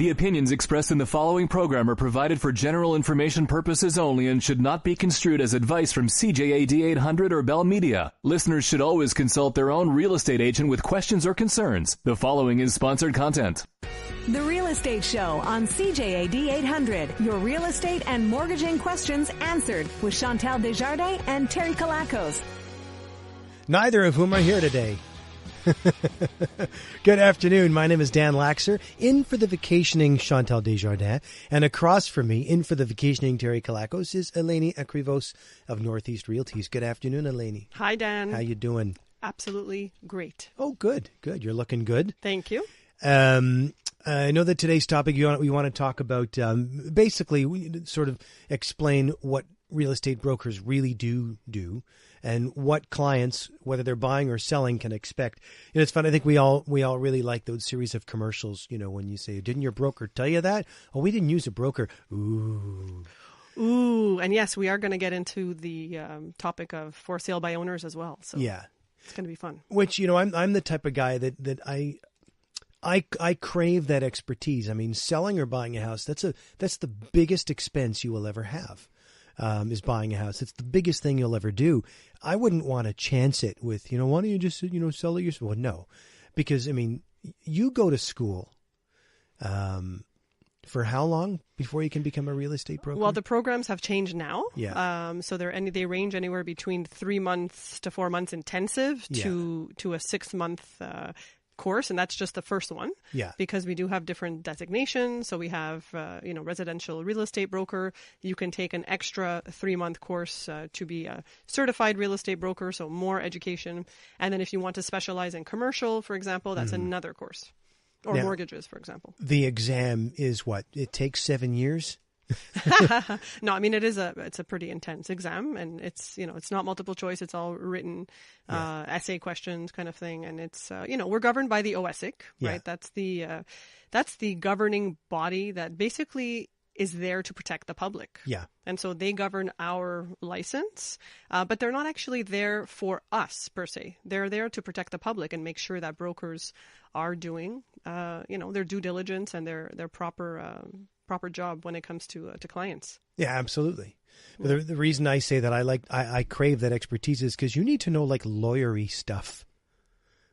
The opinions expressed in the following program are provided for general information purposes only and should not be construed as advice from CJAD 800 or Bell Media. Listeners should always consult their own real estate agent with questions or concerns. The following is sponsored content. The Real Estate Show on CJAD 800. Your real estate and mortgaging questions answered with Chantal Desjardins and Terry Kalakos. Neither of whom are here today. Good afternoon. My name is Dan Laxer, in for the vacationing Chantal Desjardins, and across from me, in for the vacationing Terry Kalakos, is Eleni Akrivos of Northeast Realties. Good afternoon, Eleni. Hi, Dan. How you doing? Absolutely great. Oh, good. You're looking good. Thank you. I know that today's topic we want to talk about, basically, we sort of explain what real estate brokers really do and what clients, whether they're buying or selling, can expect. You know, it's fun. I think we all really like those series of commercials, you know, when you say, didn't your broker tell you that? Oh, we didn't use a broker. Ooh. And yes, we are going to get into the topic of for sale by owners as well. So yeah, it's going to be fun. Which, you know, I'm the type of guy that I crave that expertise. I mean, selling or buying a house, that's the biggest expense you will ever have, is buying a house. It's the biggest thing you'll ever do. I wouldn't want to chance it with, you know, why don't you just, sell it yourself? Well, no, because, I mean, you go to school for how long before you can become a real estate broker? Well, the programs have changed now. Yeah. So they range anywhere between 3 months to 4 months intensive to a 6-month course, and that's just the first one. Yeah. Because we do have different designations. So we have, residential real estate broker. You can take an extra 3-month course to be a certified real estate broker, so more education. And then if you want to specialize in commercial, for example, that's another course. Or now, mortgages, for example. The exam is what? It takes 7 years? No, I mean, it's a pretty intense exam, and it's not multiple choice. It's all written, essay questions kind of thing. And it's, we're governed by the OSIC, right? Yeah. That's the governing body that basically is there to protect the public. Yeah. And so they govern our license, but they're not actually there for us per se. They're there to protect the public and make sure that brokers are doing, their due diligence and their proper job when it comes to clients. Yeah, absolutely. Yeah. The reason I say that I crave that expertise is because you need to know like lawyery stuff.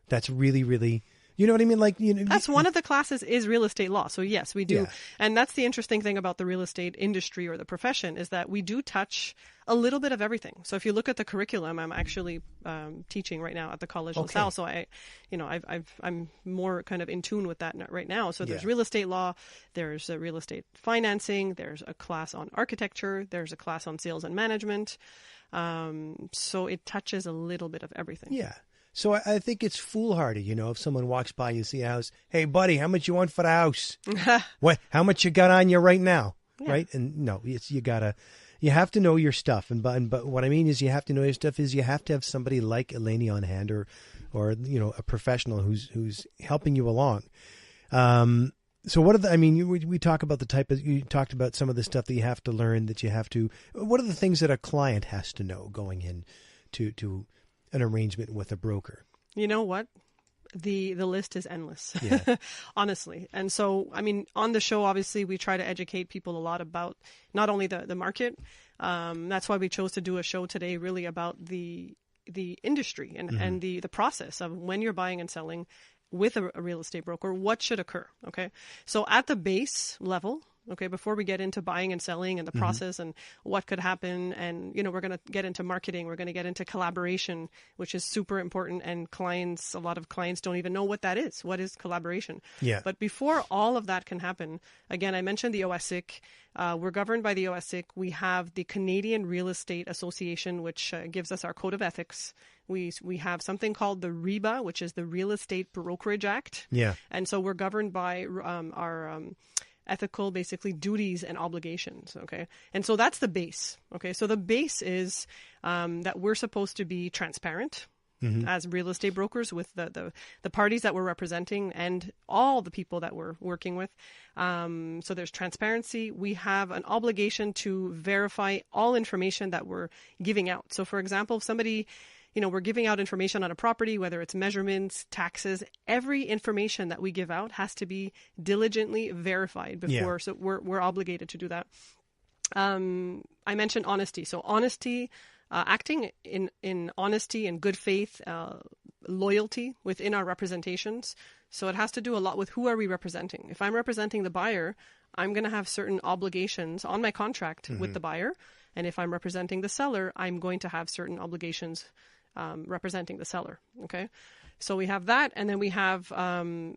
That's really, really, you know what I mean? Like, that's one of the classes is real estate law. So yes, we do. Yeah. And that's the interesting thing about the real estate industry or the profession is that we do touch a little bit of everything. So if you look at the curriculum, I'm actually teaching right now at the College of LaSalle. So I'm more kind of in tune with that right now. So there's real estate law, there's real estate financing, there's a class on architecture, there's a class on sales and management. So it touches a little bit of everything. Yeah. So I think it's foolhardy, if someone walks by, you see a house, hey buddy, how much you want for the house? What? How much you got on you right now? Yeah. Right? And no, you have to know your stuff. But what I mean is you have to know your stuff is you have to have somebody like Eleni on hand or a professional who's helping you along. So we talk about you talked about some of the stuff that you have to learn, what are the things that a client has to know going in to an arrangement with a broker? You know what? The list is endless, honestly. And so, I mean, on the show, obviously, we try to educate people a lot about not only the market. That's why we chose to do a show today really about the industry and the process of when you're buying and selling with a real estate broker, what should occur, okay? So at the base level, okay, before we get into buying and selling and the process and what could happen, and, we're going to get into marketing, we're going to get into collaboration, which is super important, and a lot of clients don't even know what that is. What is collaboration? Yeah. But before all of that can happen, again, I mentioned the OSIC. We're governed by the OSIC. We have the Canadian Real Estate Association, which gives us our code of ethics. We have something called the REBA, which is the Real Estate Brokerage Act. Yeah. And so we're governed by our ethical, basically, duties and obligations, okay? And so that's the base, okay? So the base is that we're supposed to be transparent as real estate brokers with the parties that we're representing and all the people that we're working with. So there's transparency. We have an obligation to verify all information that we're giving out. So, for example, if somebody we're giving out information on a property, whether it's measurements, taxes, every information that we give out has to be diligently verified before. So we're obligated to do that. I mentioned honesty. So honesty, acting in honesty and good faith, loyalty within our representations. So it has to do a lot with who are we representing. If I'm representing the buyer, I'm going to have certain obligations on my contract with the buyer. And if I'm representing the seller, I'm going to have certain obligations representing the seller. Okay. So we have that. And then we have I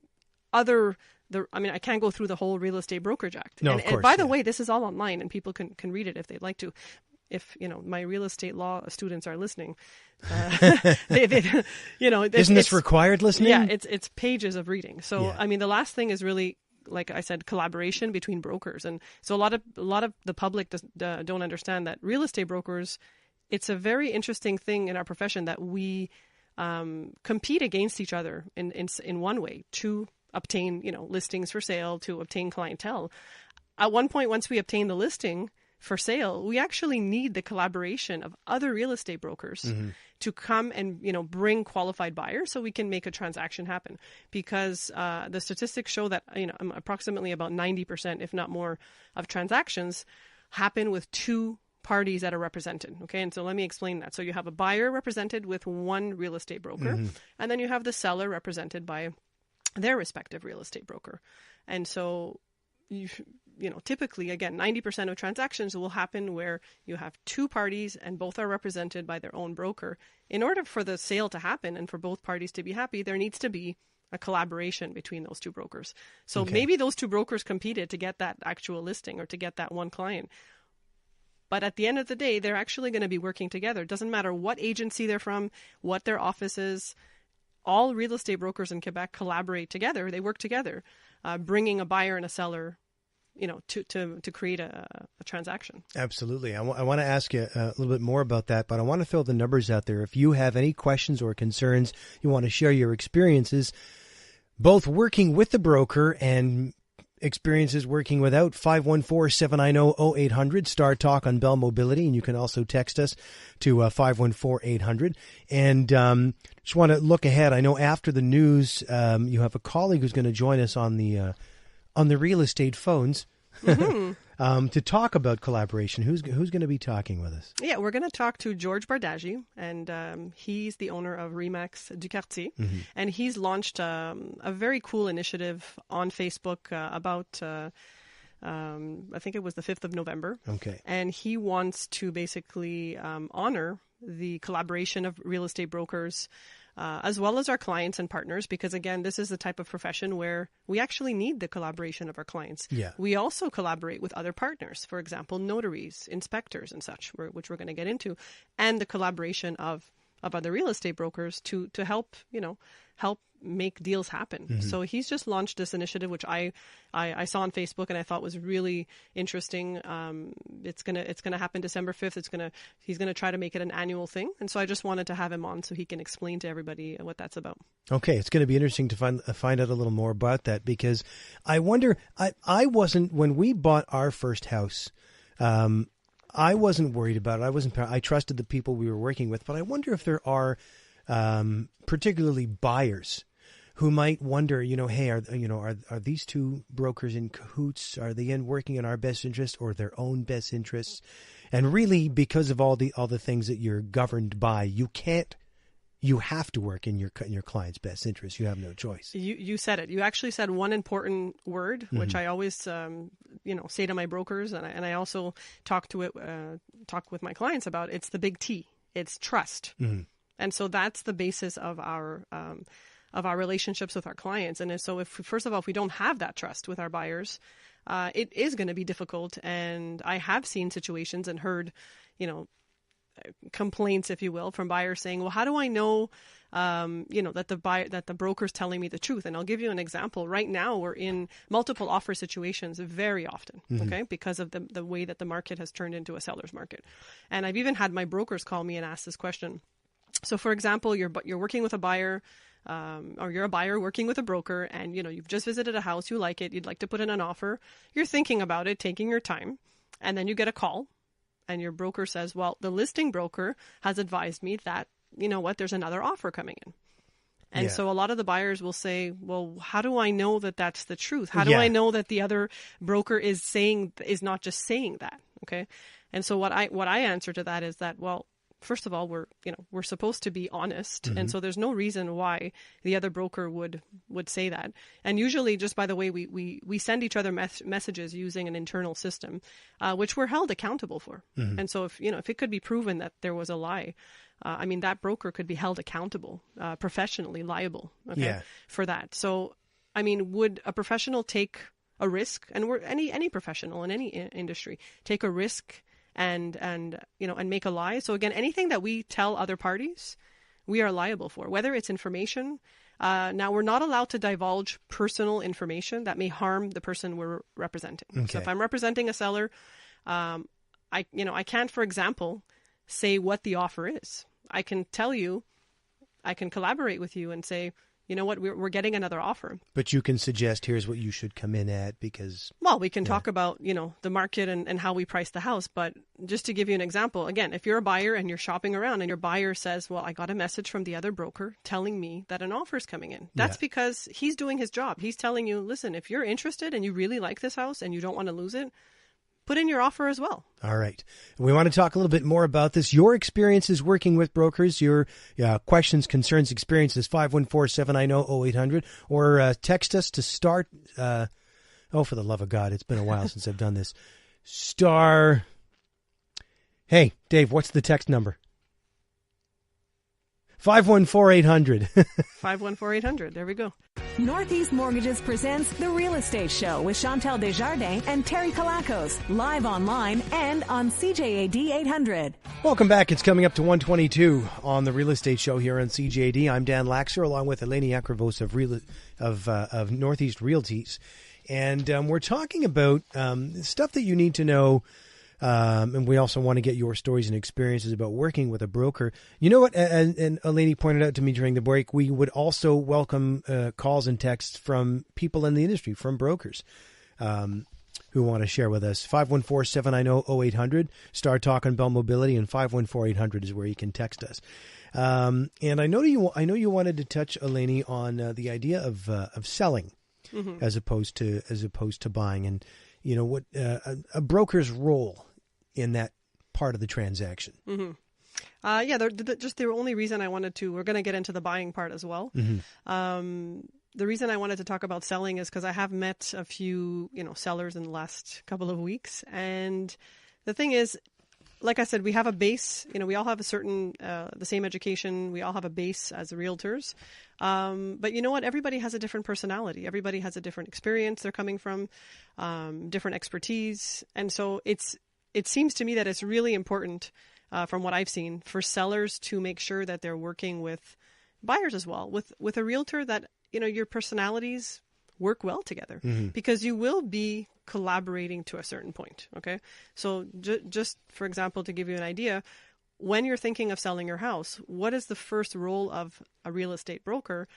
can't go through the whole Real Estate Brokerage Act. No, and, of course, and by the way, this is all online and people can read it if they'd like to. If, my real estate law students are listening, isn't this required listening? Yeah, it's pages of reading. So, Yeah. I mean, the last thing is really, like I said, collaboration between brokers. And so a lot of the public don't understand that real estate brokers, it's a very interesting thing in our profession that we compete against each other in one way to obtain, listings for sale, to obtain clientele. At one point, once we obtain the listing for sale, we actually need the collaboration of other real estate brokers to come and, bring qualified buyers so we can make a transaction happen. Because the statistics show that, approximately about 90%, if not more, of transactions happen with two parties that are represented. Okay. And so let me explain that. So you have a buyer represented with one real estate broker, and then you have the seller represented by their respective real estate broker. And so typically, again, 90% of transactions will happen where you have two parties and both are represented by their own broker. In order for the sale to happen and for both parties to be happy, there needs to be a collaboration between those two brokers. So maybe those two brokers competed to get that actual listing or to get that one client. But at the end of the day, they're actually going to be working together. It doesn't matter what agency they're from, what their office is. All real estate brokers in Quebec collaborate together. They work together, bringing a buyer and a seller, to create a transaction. Absolutely. I want to ask you a little bit more about that, but I want to throw the numbers out there. If you have any questions or concerns, you want to share your experiences, both working with the broker and experiences working without, 514-790-0800, Star Talk on Bell Mobility. And you can also text us to 514-800. And just want to look ahead. I know after the news, you have a colleague who's going to join us on the real estate phones to talk about collaboration. Who's going to be talking with us? Yeah, we're going to talk to George Bardagi, and he's the owner of Remax du Quartier. And he's launched a very cool initiative on Facebook about, I think it was the 5th of November. Okay. And he wants to basically honor the collaboration of real estate brokers, as well as our clients and partners, because again, this is the type of profession where we actually need the collaboration of our clients. Yeah. We also collaborate with other partners, for example, notaries, inspectors and such, which we're going to get into, and the collaboration of other real estate brokers to help, help make deals happen. So he's just launched this initiative, which I saw on Facebook and I thought was really interesting. It's gonna happen December 5th. He's gonna try to make it an annual thing, and so I just wanted to have him on so he can explain to everybody what that's about. Okay, it's going to be interesting to find out a little more about that, because I wonder. I wasn't, when we bought our first house. I wasn't worried about it. I trusted the people we were working with, but I wonder if there are particularly buyers who might wonder, hey, are these two brokers in cahoots? Are they working in our best interest or their own best interests? And really, because of all the things that you're governed by, you have to work in your client's best interest. You have no choice. You said it. You actually said one important word, which I always say to my brokers, and I also talk with my clients about. It's the big T. It's trust. And so that's the basis of our relationships with our clients. And so if we don't have that trust with our buyers, it is going to be difficult. And I have seen situations and heard, complaints, if you will, from buyers saying, well, how do I know, that the broker's telling me the truth? And I'll give you an example. Right now, we're in multiple offer situations very often, okay, because of the way that the market has turned into a seller's market. And I've even had my brokers call me and ask this question. So, for example, you're working with a buyer, or you're a buyer working with a broker, and you've just visited a house, you like it, you'd like to put in an offer, you're thinking about it, taking your time, and then you get a call, and your broker says, well, the listing broker has advised me that you know what, there's another offer coming in. And Yeah. so a lot of the buyers will say, well, how do I know that that's the truth? How do I know that the other broker is not just saying that? Okay. And so what I answer to that is that, well, first of all, we're supposed to be honest. And so there's no reason why the other broker would say that. And usually, just by the way, we send each other messages using an internal system, which we're held accountable for. And so if it could be proven that there was a lie, that broker could be held accountable, professionally liable, for that. So, would a professional take a risk? And we're any professional in any industry take a risk and make a lie. So again, anything that we tell other parties, we are liable for, whether it's information. Now, we're not allowed to divulge personal information that may harm the person we're representing. Okay. So if I'm representing a seller, I can't, for example, say what the offer is. I can tell you, I can collaborate with you and say, you know what, we're getting another offer. But you can suggest, here's what you should come in at, because... Well, we can talk about, the market and how we price the house. But just to give you an example, again, if you're a buyer and you're shopping around and your buyer says, well, I got a message from the other broker telling me that an offer is coming in. That's because he's doing his job. He's telling you, listen, if you're interested and you really like this house and you don't want to lose it, put in your offer as well. All right. We want to talk a little bit more about this. Your experiences working with brokers, your questions, concerns, experiences, 514-790-0800, or text us to start, for the love of God, it's been a while since I've done this. Hey, Dave, what's the text number? 514-800. 514-800. There we go. Northeast Mortgages presents The Real Estate Show with Chantal Desjardins and Terry Kalakos, live online and on CJAD 800. Welcome back. It's coming up to 1:22 on The Real Estate Show here on CJAD. I'm Dan Laxer, along with Eleni Akrivos of Northeast Realties. And we're talking about stuff that you need to know. And we also want to get your stories and experiences about working with a broker. You know what? And Eleni pointed out to me during the break, we would also welcome calls and texts from people in the industry, from brokers who want to share with us. 514-790-0800, Star Talk on Bell Mobility, and 514-800 is where you can text us. And I know you wanted to touch, Eleni, on the idea of selling as opposed to buying, and you know what a broker's role in that part of the transaction. The only reason I wanted to, we're going to get into the buying part as well. The reason I wanted to talk about selling is because I have met a few, sellers in the last couple of weeks. And the thing is, like I said, we have a base, we all have a certain, the same education. We all have a base as realtors. But you know what? Everybody has a different personality. Everybody has a different experience they're coming from, different expertise. And so it seems to me that it's really important, from what I've seen, for sellers to make sure that they're working with buyers as well, with a realtor that, your personalities work well together, because you will be collaborating to a certain point. Okay. So just for example, to give you an idea, when you're thinking of selling your house, what is the first role of a real estate broker?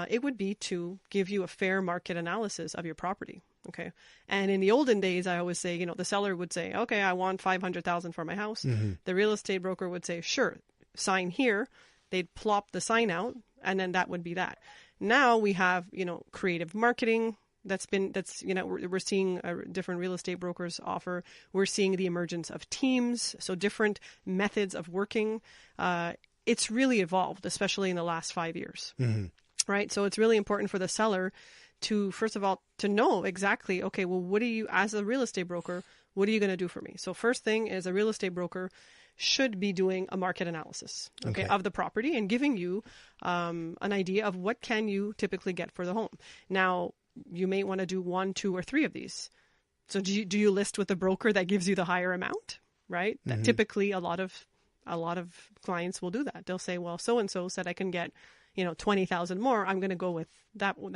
It would be to give you a fair market analysis of your property. Okay. And in the olden days, I always say, the seller would say, okay, I want $500,000 for my house. The real estate broker would say, sure, sign here. They'd plop the sign out, and then that would be that. Now we have, creative marketing. We're seeing different real estate brokers offer. We're seeing the emergence of teams, so different methods of working. It's really evolved, especially in the last 5 years, right? So it's really important for the seller to, first of all, to know exactly, okay, well, as a real estate broker, what are you going to do for me? So first thing is, a real estate broker should be doing a market analysis, okay, of the property, and giving you an idea of what can you typically get for the home. Now, you may want to do 1, 2, or 3 of these. So do you list with the broker that gives you the higher amount, right? That typically a lot of clients will do that. They'll say, well, so-and-so said I can get, 20,000 more. I'm going to go with that one.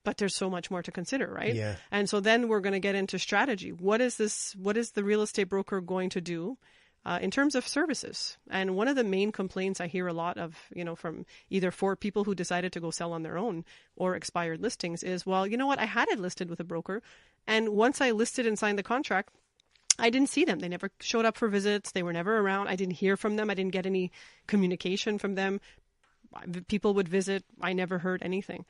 But there's so much more to consider, right? Yeah. And so then we're going to get into strategy. What is the real estate broker going to do in terms of services? And one of the main complaints I hear a lot of, from either for people who decided to go sell on their own or expired listings is, well, you know what? I had it listed with a broker, and once I listed and signed the contract, I didn't see them. They never showed up for visits. They were never around. I didn't hear from them. I didn't get any communication from them. People would visit. I never heard anything.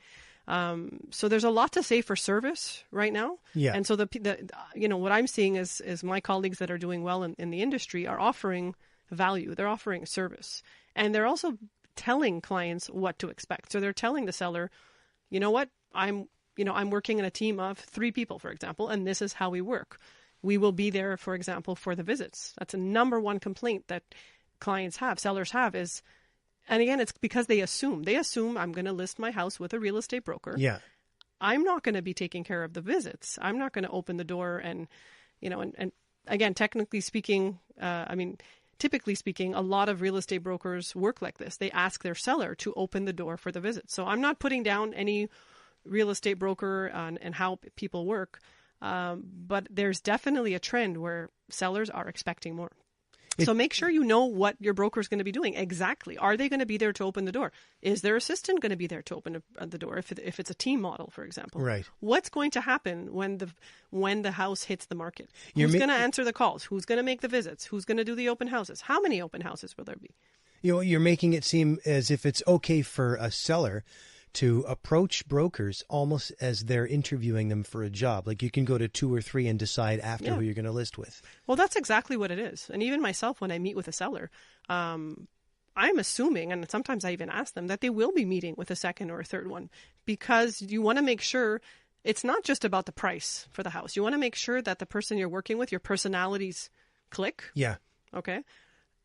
So there's a lot to say for service right now. Yeah. And so what I'm seeing is my colleagues that are doing well in the industry are offering value. They're offering service. And they're also telling clients what to expect. So they're telling the seller, you know what, I'm working in a team of 3 people, for example, and this is how we work. We will be there, for example, for the visits. That's a number one complaint that sellers have is, and again, it's because they assume I'm going to list my house with a real estate broker. Yeah. I'm not going to be taking care of the visits. I'm not going to open the door and again, typically speaking, a lot of real estate brokers work like this. They ask their seller to open the door for the visit. So I'm not putting down any real estate broker and how people work. But there's definitely a trend where sellers are expecting more. So make sure you know what your broker is going to be doing exactly. Are they going to be there to open the door? Is their assistant going to be there to open the door if it's a team model, for example? Right. What's going to happen when the house hits the market? Who's going to answer the calls? Who's going to make the visits? Who's going to do the open houses? How many open houses will there be? You're making it seem as if it's okay for a seller to approach brokers almost as they're interviewing them for a job. Like you can go to 2 or 3 and decide after who you're going to list with. Well, that's exactly what it is. And even myself, when I meet with a seller, I'm assuming, and sometimes I even ask them, that they will be meeting with a second or a third one, because you want to make sure it's not just about the price for the house. You want to make sure that the person you're working with, your personalities click. Yeah. Okay.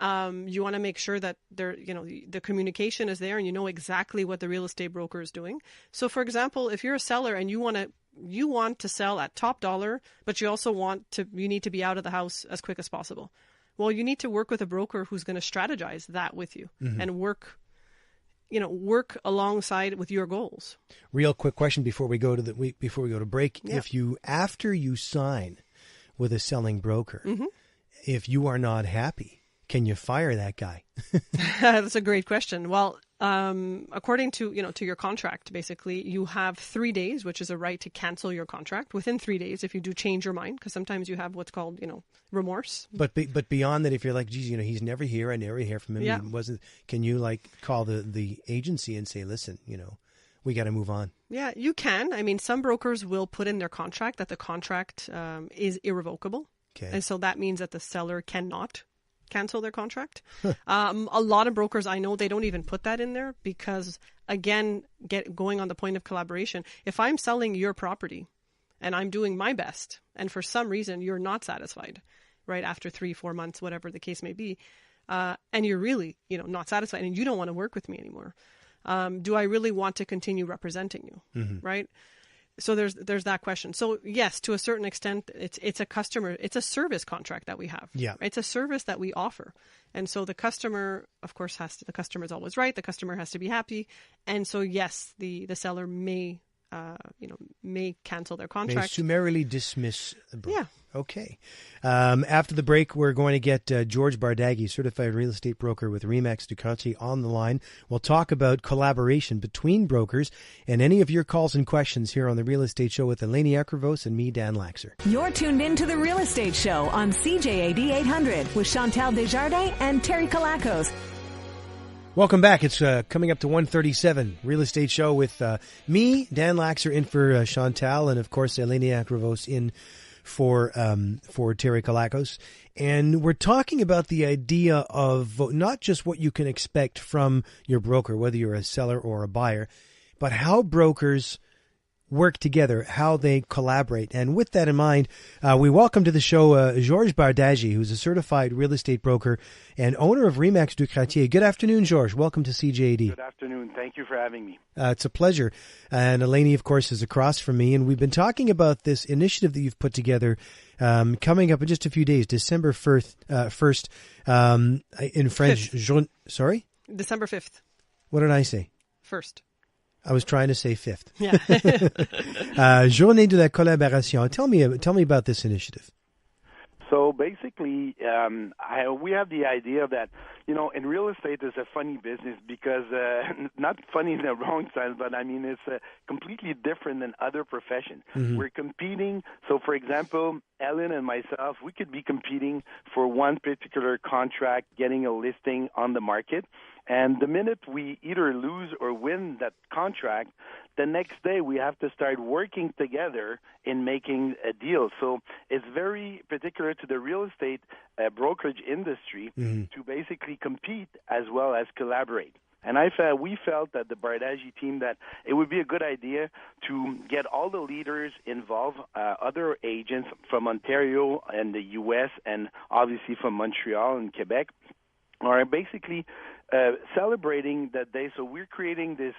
You want to make sure that the communication is there and you know exactly what the real estate broker is doing. So, for example, if you're a seller and you want to sell at top dollar, but you also you need to be out of the house as quick as possible. Well, you need to work with a broker who's going to strategize that with you and work alongside with your goals. Real quick question before we go to break. Yeah. After you sign with a selling broker, if you are not happy, can you fire that guy? That's a great question. Well, according to your contract, basically, you have 3 days, which is a right to cancel your contract within 3 days if you do change your mind, because sometimes you have what's called, remorse. But beyond that, if you're like, geez, he's never here, I never hear from him. Yeah. Can you call the agency and say, listen, we got to move on? Yeah, you can. I mean, some brokers will put in their contract that the contract is irrevocable. Okay. And so that means that the seller cannot cancel their contract. A lot of brokers I know, they don't even put that in there because, again, going on the point of collaboration, if I'm selling your property and I'm doing my best and for some reason you're not satisfied, right, after 3-4 months, whatever the case may be, and you're really, not satisfied and you don't want to work with me anymore, do I really want to continue representing you, right? So there's that question. So yes, to a certain extent, it's a service contract that we have. Yeah. It's a service that we offer. And so the customer, of course, the customer is always right. The customer has to be happy. And so yes, the seller may cancel their contract. May summarily dismiss the broker. Yeah. Okay. After the break, we're going to get George Bardaghi, certified real estate broker with RE/MAX Ducati, on the line. We'll talk about collaboration between brokers and any of your calls and questions here on The Real Estate Show with Eleni Akrivos and me, Dan Laxer. You're tuned in to The Real Estate Show on CJAD 800 with Chantal Desjardins and Terry Kalakos. Welcome back. It's coming up to 1:37, Real Estate Show with me, Dan Laxer, in for Chantal, and of course Eleni Akrivos in for Terry Kalakos. And we're talking about the idea of not just what you can expect from your broker, whether you're a seller or a buyer, but how brokers work together, how they collaborate. And with that in mind, we welcome to the show George Bardaghi, who's a certified real estate broker and owner of RE/MAX Ducati. Good afternoon, George. Welcome to CJAD. Good afternoon. Thank you for having me. It's a pleasure. And Eleni, of course, is across from me. And we've been talking about this initiative that you've put together coming up in just a few days, December 1st, in French. Sorry? December 5th. What did I say? 1st. I was trying to say 5th. Yeah. Journée de la collaboration. Tell me about this initiative. So basically, we have the idea that, in real estate is a funny business because, not funny in the wrong sense, but I mean, it's completely different than other professions. Mm-hmm. We're competing. So, for example, Ellen and myself, we could be competing for one particular contract, getting a listing on the market. And the minute we either lose or win that contract, the next day we have to start working together in making a deal. So it's very particular to the real estate brokerage industry to basically compete as well as collaborate. And we felt that the Bardagi team that it would be a good idea to get all the leaders involved, other agents from Ontario and the U.S. and obviously from Montreal and Quebec, are basically celebrating that day. So we're creating this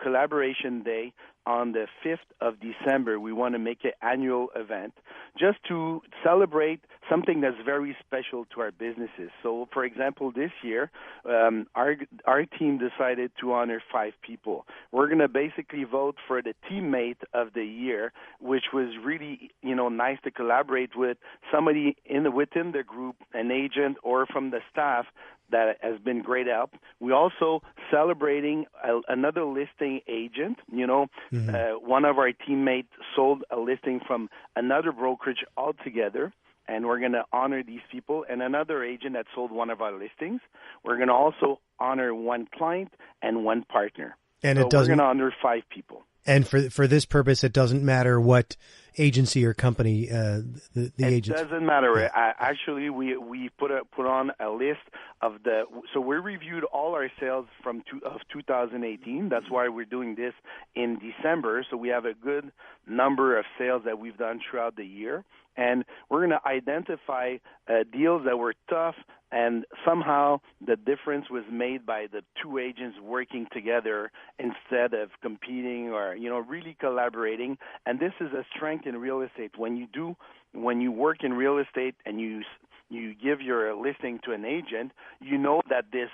collaboration day on the 5th of December. We want to make an annual event just to celebrate something that's very special to our businesses. So, for example, this year, our team decided to honor 5 people. We're going to basically vote for the teammate of the year, which was really, nice to collaborate with somebody within the group, an agent or from the staff that has been great help. We're also celebrating another listing agent. One of our teammates sold a listing from another brokerage altogether, and we're going to honor these people. And another agent that sold one of our listings. We're going to also honor one client and one partner. And so we're going to honor 5 people. And for this purpose, it doesn't matter what agency or company the agent. It doesn't matter. Yeah. Actually, we put on a list of so we reviewed all our sales of 2018. That's why we're doing this in December. So we have a good number of sales that we've done throughout the year. And we're going to identify deals that were tough, and somehow the difference was made by the 2 agents working together instead of competing or, really collaborating. And this is a strength in real estate. When you work in real estate and you give your listing to an agent, you know that this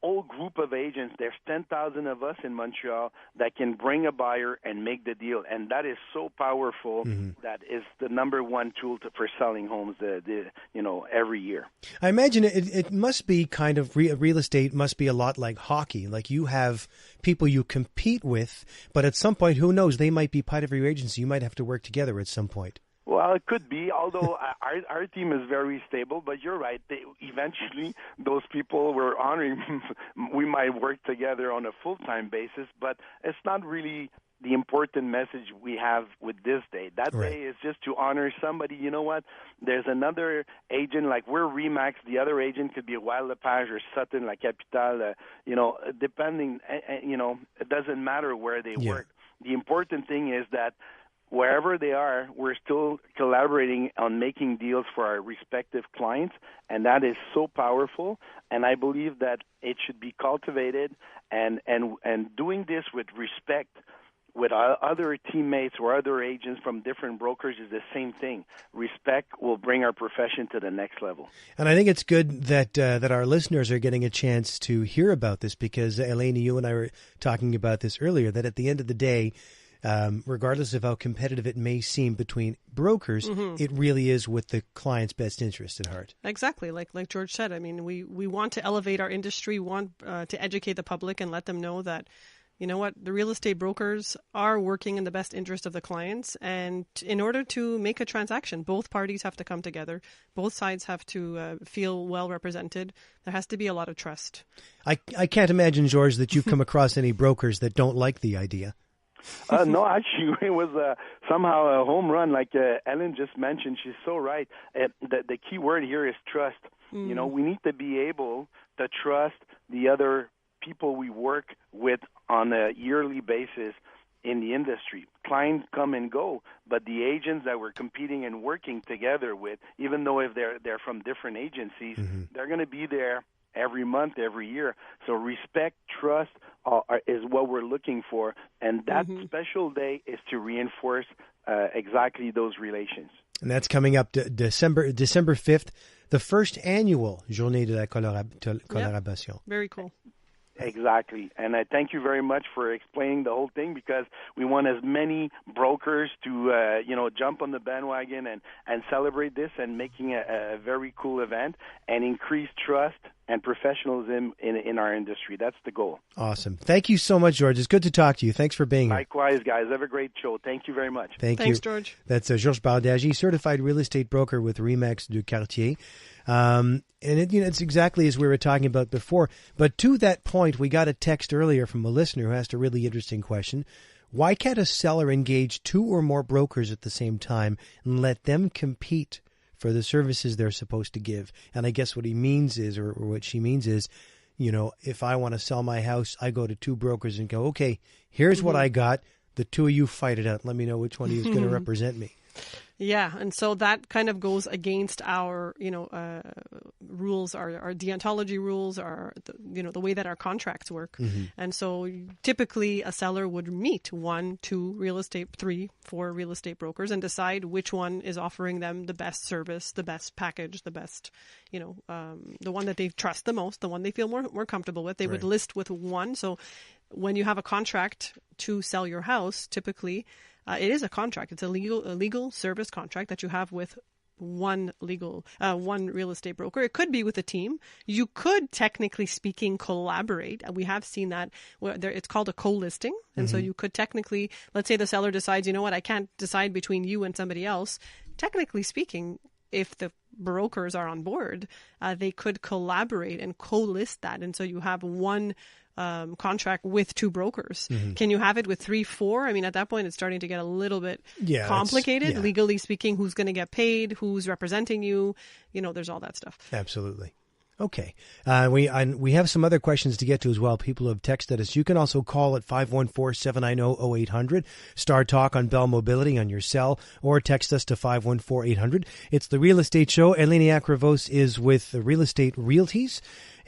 whole group of agents, there's 10,000 of us in Montreal that can bring a buyer and make the deal. And that is so powerful. That is the number one tool for selling homes every year. I imagine it must be kind of real estate must be a lot like hockey. Like you have people you compete with, but at some point, who knows, they might be part of your agency. You might have to work together at some point. Well, it could be, although our team is very stable, but you're right. Eventually, those people we're honoring, we might work together on a full-time basis, but it's not really the important message we have with this day. That right. Day is just to honor somebody. You know what? There's another agent, like we're RE/MAX. The other agent could be Wild Lepage or Sutton, like Capital, depending, it doesn't matter where they work. The important thing is that wherever they are, we're still collaborating on making deals for our respective clients, and that is so powerful. And I believe that it should be cultivated, and doing this with respect with other teammates or other agents from different brokers is the same thing. Respect will bring our profession to the next level. And I think it's good that our listeners are getting a chance to hear about this because, Eleni, you and I were talking about this earlier, that at the end of the day, regardless of how competitive it may seem between brokers, it really is with the client's best interest at heart. Exactly. Like George said, I mean, we want to elevate our industry, want to educate the public and let them know that, you know what, the real estate brokers are working in the best interest of the clients. And in order to make a transaction, both parties have to come together. Both sides have to feel well represented. There has to be a lot of trust. I can't imagine, George, that you've come across any brokers that don't like the idea. No, actually, it was somehow a home run. Like Ellen just mentioned, she's so right. The key word here is trust. We need to be able to trust the other people we work with on a yearly basis in the industry. Clients come and go, but the agents that we're competing and working together with, even though if they're from different agencies, they're going to be there every month, every year. So respect, trust is what we're looking for, and that special day is to reinforce exactly those relations. And that's coming up December 5th, the first annual Journée de la Collaboration. Very cool. Exactly. And I thank you very much for explaining the whole thing, because we want as many brokers to, jump on the bandwagon and celebrate this and making a very cool event and increase trust and professionalism in our industry. That's the goal. Awesome. Thank you so much, George. It's good to talk to you. Thanks for being here. Likewise, guys. Have a great show. Thank you very much. Thanks, George. That's Georges Baldagi, certified real estate broker with Remax du Quartier. And it's exactly as we were talking about before. But to that point, we got a text earlier from a listener who asked a really interesting question. Why can't a seller engage 2 or more brokers at the same time and let them compete for the services they're supposed to give? And I guess what he means is, or what she means is, if I want to sell my house, I go to 2 brokers and go, okay, here's what I got. The 2 of you fight it out. Let me know which one of you is going to represent me. Yeah, and so that kind of goes against our, rules, our deontology rules, our, the way that our contracts work. Mm-hmm. And so typically a seller would meet 1, 2 real estate, 3, 4 real estate brokers and decide which one is offering them the best service, the best package, the best, the one that they trust the most, the one they feel more comfortable with. They would list with one. So when you have a contract to sell your house, typically, it is a contract. It's a legal service contract that you have with one real estate broker. It could be with a team. You could, technically speaking, collaborate. We have seen that. It's called a co-listing. And so you could technically, let's say the seller decides, I can't decide between you and somebody else. Technically speaking, if the brokers are on board, they could collaborate and co-list that. And so you have one contract with 2 brokers. Mm-hmm. Can you have it with 3, 4? I mean, at that point, it's starting to get a little bit complicated. Legally speaking, who's going to get paid, who's representing you, there's all that stuff. Absolutely. Okay. We have some other questions to get to as well. People have texted us. You can also call at 514-790-0800, Star Talk on Bell Mobility on your cell, or text us to 514-800. It's the Real Estate Show. Eleni Akrivos is with the Real Estate Realties,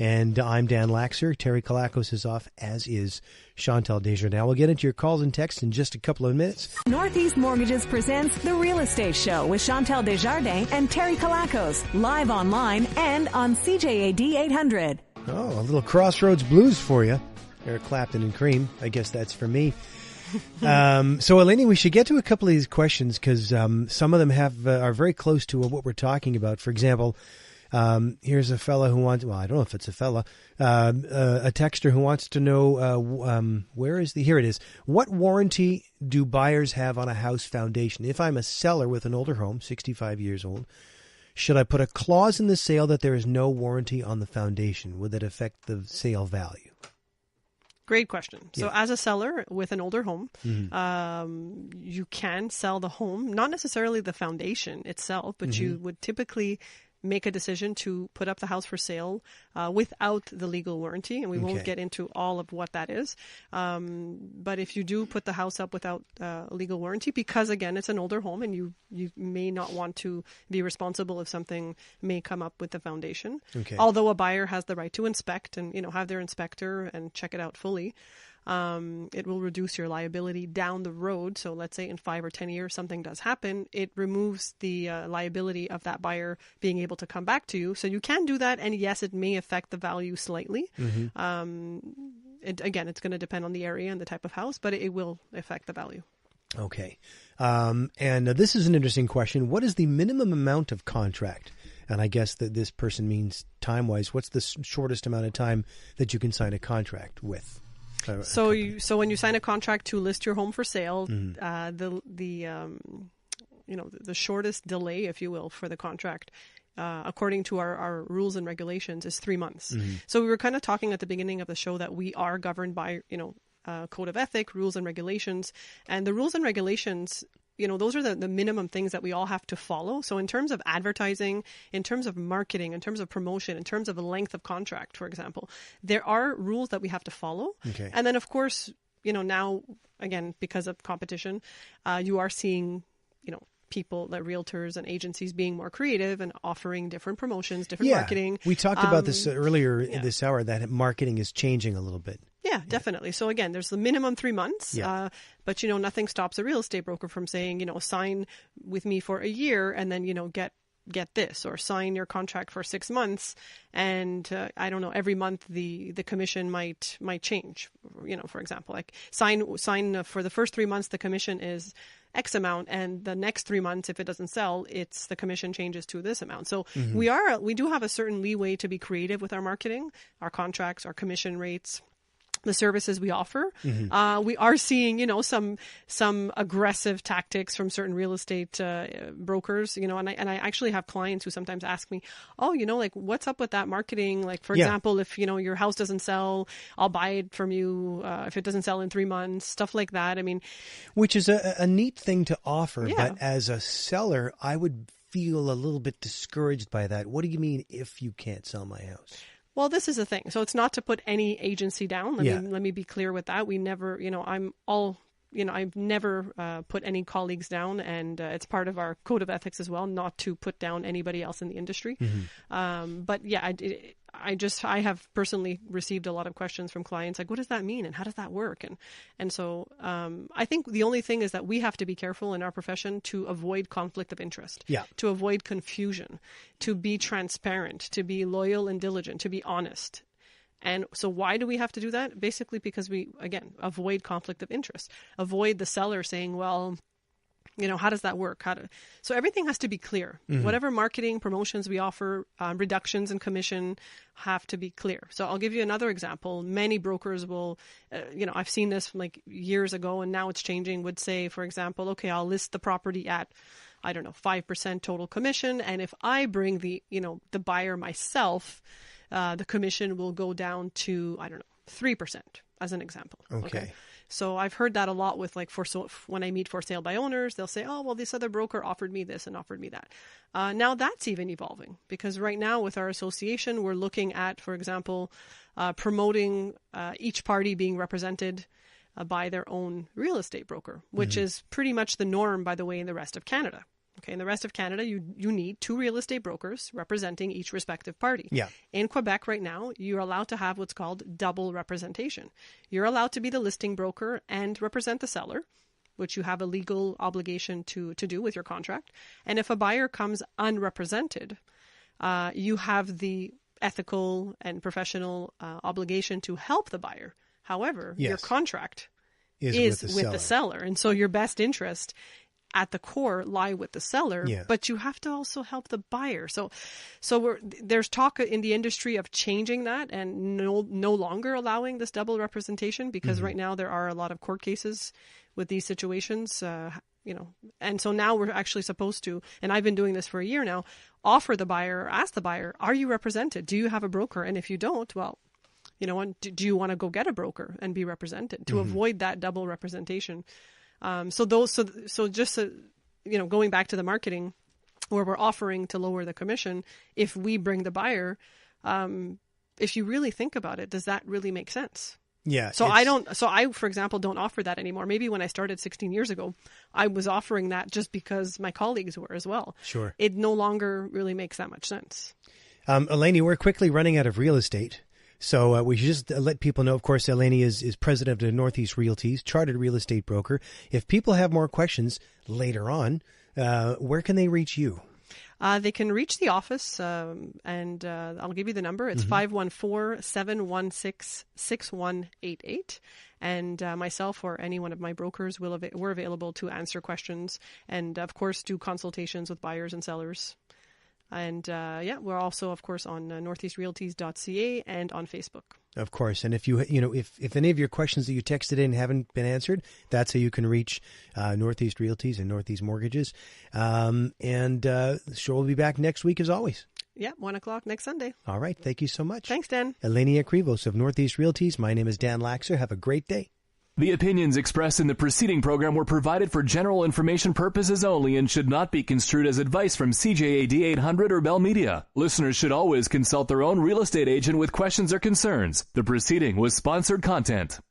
and I'm Dan Laxer. Terry Kalakos is off, as is Chantal Desjardins. We'll get into your calls and texts in just a couple of minutes. Northeast Mortgages presents The Real Estate Show with Chantal Desjardins and Terry Kalakos, live online and on CJAD 800. Oh, a little Crossroads Blues for you. Eric Clapton and Cream. I guess that's for me. So, Eleni, we should get to a couple of these questions because some of them are very close to what we're talking about. For example, here's a fella who wants, I don't know if it's a fella, a texter who wants to know, here it is. What warranty do buyers have on a house foundation? If I'm a seller with an older home, 65 years old, should I put a clause in the sale that there is no warranty on the foundation? Would that affect the sale value? Great question. So as a seller with an older home, you can sell the home, not necessarily the foundation itself, but you would typically make a decision to put up the house for sale without the legal warranty, and we won't get into all of what that is. But if you do put the house up without legal warranty, because again, it's an older home and you may not want to be responsible if something may come up with the foundation. Okay. Although a buyer has the right to inspect and have their inspector and check it out fully. It will reduce your liability down the road. So let's say in 5 or 10 years something does happen, it removes the liability of that buyer being able to come back to you. So you can do that, and yes, it may affect the value slightly. Again, it's going to depend on the area and the type of house, but it will affect the value. Okay. And this is an interesting question. What is the minimum amount of contract? And I guess that this person means time-wise. What's the shortest amount of time that you can sign a contract with? So when you sign a contract to list your home for sale, the shortest delay, if you will, for the contract, according to our rules and regulations, is 3 months. So we were kind of talking at the beginning of the show that we are governed by code of ethic, rules and regulations, and the rules and regulations. Those are the minimum things that we all have to follow. So in terms of advertising, in terms of marketing, in terms of promotion, in terms of the length of contract, for example, there are rules that we have to follow. Okay. And then, of course, now, again, because of competition, you are seeing, people, like realtors and agencies, being more creative and offering different promotions, different marketing. We talked about this earlier this hour, that marketing is changing a little bit. Yeah, definitely. So again, there's the minimum 3 months, but nothing stops a real estate broker from saying, sign with me for a year and then, get get this, or sign your contract for 6 months, and I don't know, every month the commission might change. For example, like sign for the first 3 months the commission is X amount, and the next 3 months, if it doesn't sell, the commission changes to this amount. So we do have a certain leeway to be creative with our marketing, our contracts, our commission rates, the services we offer. We are seeing, some aggressive tactics from certain real estate brokers, and I actually have clients who sometimes ask me, what's up with that marketing? Like, for example, if, your house doesn't sell, I'll buy it from you if it doesn't sell in 3 months, stuff like that. I mean, which is a neat thing to offer. But as a seller, I would feel a little bit discouraged by that. What do you mean if you can't sell my house? Well, this is the thing. So it's not to put any agency down. Let me be clear with that. We never, I've never put any colleagues down, and it's part of our code of ethics as well, not to put down anybody else in the industry. But yeah, I have personally received a lot of questions from clients like, what does that mean? And how does that work? And so I think the only thing is that we have to be careful in our profession to avoid conflict of interest, to avoid confusion, to be transparent, to be loyal and diligent, to be honest. And so why do we have to do that? Basically because we, again, avoid conflict of interest, avoid the seller saying, well, how does that work? So everything has to be clear. Whatever marketing promotions we offer, reductions in commission have to be clear. So I'll give you another example. Many brokers will, I've seen this from like years ago, and now it's changing, would say, for example, okay, I'll list the property at, 5% total commission. And if I bring the buyer myself, the commission will go down to, 3% as an example. Okay. So I've heard that a lot with when I meet for sale by owners, they'll say, oh, well, this other broker offered me this and offered me that. Now that's even evolving, because right now with our association, we're looking at, for example, promoting each party being represented by their own real estate broker, which is pretty much the norm, by the way, in the rest of Canada. Okay, in the rest of Canada, you need 2 real estate brokers representing each respective party. Yeah. In Quebec right now, you're allowed to have what's called double representation. You're allowed to be the listing broker and represent the seller, which you have a legal obligation to do with your contract. And if a buyer comes unrepresented, you have the ethical and professional obligation to help the buyer. However, your contract is with the seller. And so your best interest at the core lie with the seller, but you have to also help the buyer. So there's talk in the industry of changing that and no longer allowing this double representation, because right now there are a lot of court cases with these situations, and so now we're actually supposed to, and I've been doing this for a year now, offer the buyer, ask the buyer, are you represented? Do you have a broker? And if you don't, well, do you want to go get a broker and be represented to avoid that double representation? So just going back to the marketing, where we're offering to lower the commission if we bring the buyer, if you really think about it, does that really make sense? Yeah. So I, for example, don't offer that anymore. Maybe when I started 16 years ago, I was offering that just because my colleagues were as well. Sure. It no longer really makes that much sense. Eleni, we're quickly running out of real estate. So we should just let people know, of course, Eleni is president of Northeast Realties, chartered real estate broker. If people have more questions later on, where can they reach you? They can reach the office, and I'll give you the number. It's 514-716-6188. And myself or any one of my brokers we're available to answer questions and, of course, do consultations with buyers and sellers. And we're also, of course, on northeastrealties.ca and on Facebook. Of course. And if if any of your questions that you texted in haven't been answered, that's how you can reach Northeast Realties and Northeast Mortgages. And the show will be back next week as always. Yeah, 1:00 next Sunday. All right. Thank you so much. Thanks, Dan. Eleni Akrivos of Northeast Realties. My name is Dan Laxer. Have a great day. The opinions expressed in the preceding program were provided for general information purposes only and should not be construed as advice from CJAD 800 or Bell Media. Listeners should always consult their own real estate agent with questions or concerns. The preceding was sponsored content.